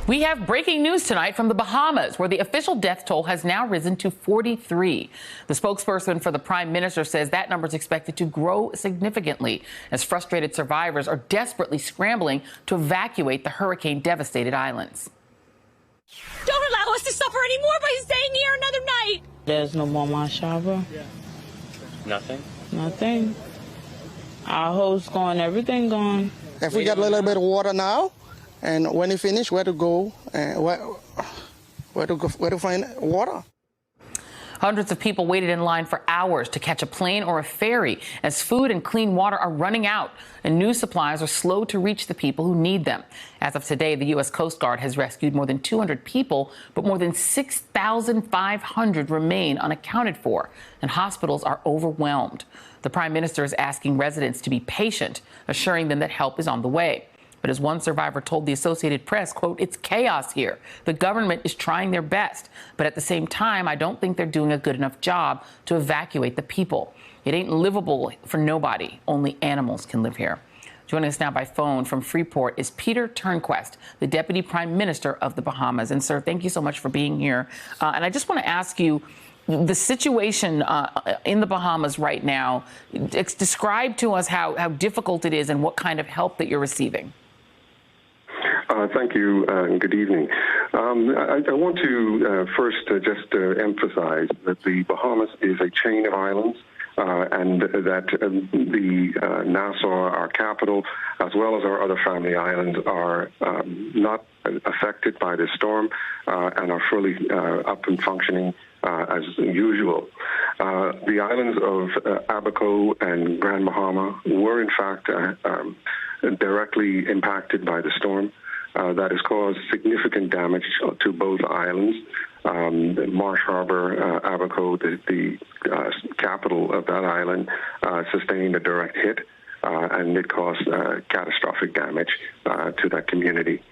We have breaking news tonight from the Bahamas, where the official death toll has now risen to 43. The spokesperson for the Prime Minister says that number is expected to grow significantly as frustrated survivors are desperately scrambling to evacuate the hurricane-devastated islands. Don't allow us to suffer anymore by staying here another night. There's no more Mashaba. Nothing? Nothing. Our host gone, everything gone. If we get a little bit of water now, and when you finish, where to go, where to find water? Hundreds of people waited in line for hours to catch a plane or a ferry as food and clean water are running out and new supplies are slow to reach the people who need them. As of today, the U.S. Coast Guard has rescued more than 200 people, but more than 6,500 remain unaccounted for, and hospitals are overwhelmed. The Prime Minister is asking residents to be patient, assuring them that help is on the way. But as one survivor told the Associated Press, quote, "It's chaos here. The government is trying their best. But at the same time, I don't think they're doing a good enough job to evacuate the people. It ain't livable for nobody. Only animals can live here." Joining us now by phone from Freeport is Peter Turnquest, the Deputy Prime Minister of the Bahamas. And, sir, thank you so much for being here. And I just want to ask you, the situation in the Bahamas right now, describe to us how difficult it is and what kind of help that you're receiving. Thank you, and good evening. I want to first just emphasize that the Bahamas is a chain of islands, and that the Nassau, our capital, as well as our other family islands, are not affected by this storm and are fully up and functioning as usual. The islands of Abaco and Grand Bahama were, in fact, directly impacted by the storm. That has caused significant damage to both islands. Marsh Harbor, Abaco, the capital of that island, sustained a direct hit, and it caused catastrophic damage to that community.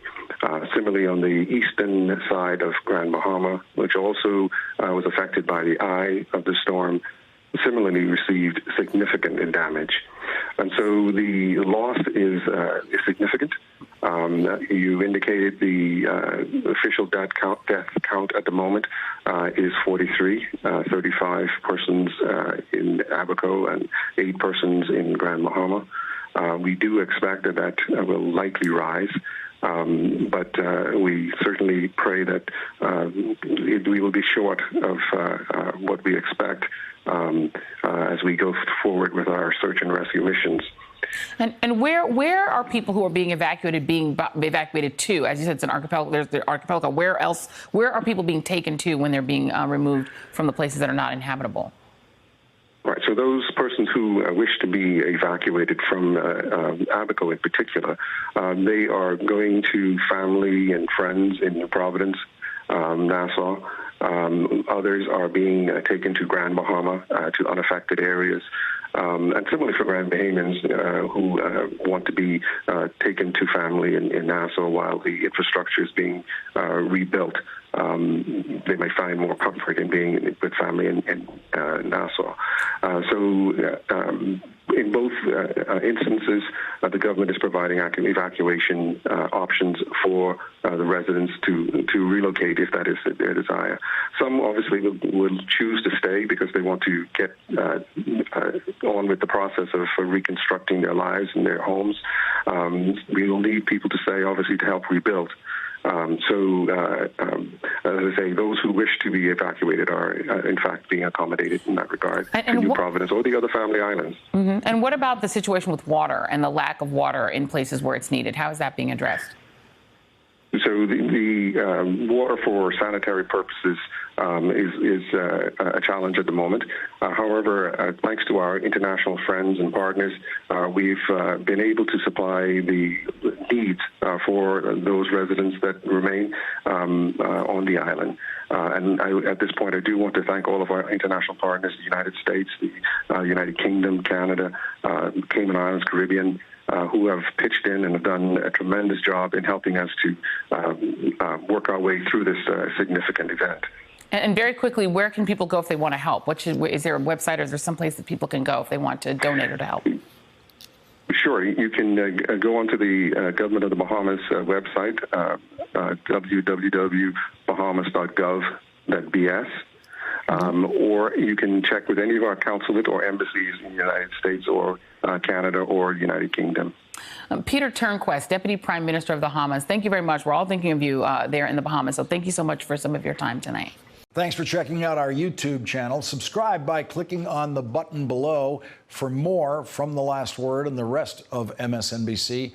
Similarly, on the eastern side of Grand Bahama, which also was affected by the eye of the storm, similarly received significant damage. And so the loss is significant. You indicated the official death count at the moment is 43, 35 persons in Abaco and 8 persons in Grand Bahama. We do expect that will likely rise. But we certainly pray that we will be short of what we expect as we go forward with our search and rescue missions. And where are people who are being evacuated to? As you said, it's an archipelago. There's the archipelago. Where are people being taken to when they're being removed from the places that are not inhabitable? Right. So those persons who wish to be evacuated from Abaco in particular, they are going to family and friends in Providence, Nassau. Others are being taken to Grand Bahama, to unaffected areas. And similarly for Grand Bahamians who want to be taken to family in Nassau while the infrastructure is being rebuilt. They may find more comfort in being with family in Nassau. In both instances, the government is providing evacuation options for the residents to relocate if that is their desire. Some obviously will choose to stay because they want to get on with the process of reconstructing their lives and their homes. We will need people to stay, obviously, to help rebuild. As I say, those who wish to be evacuated are, in fact, being accommodated in that regard to New Providence or the other family islands. Mm-hmm. And what about the situation with water and the lack of water in places where it's needed? How is that being addressed? So the water for sanitary purposes is a challenge at the moment. However, thanks to our international friends and partners, we've been able to supply the needs for those residents that remain on the island. At this point, I do want to thank all of our international partners, the United States, the United Kingdom, Canada, Cayman Islands, Caribbean, who have pitched in and have done a tremendous job in helping us to work our way through this significant event. And very quickly, where can people go if they want to help? Is there a website or is there some place that people can go if they want to donate or to help? Sure. You can go onto the Government of the Bahamas website, www.bahamas.gov.bs, or you can check with any of our consulate or embassies in the United States or Canada or the United Kingdom. Peter Turnquest, Deputy Prime Minister of the Bahamas, thank you very much. We're all thinking of you there in the Bahamas, so thank you so much for some of your time tonight. Thanks for checking out our YouTube channel. Subscribe by clicking on the button below for more from The Last Word and the rest of MSNBC.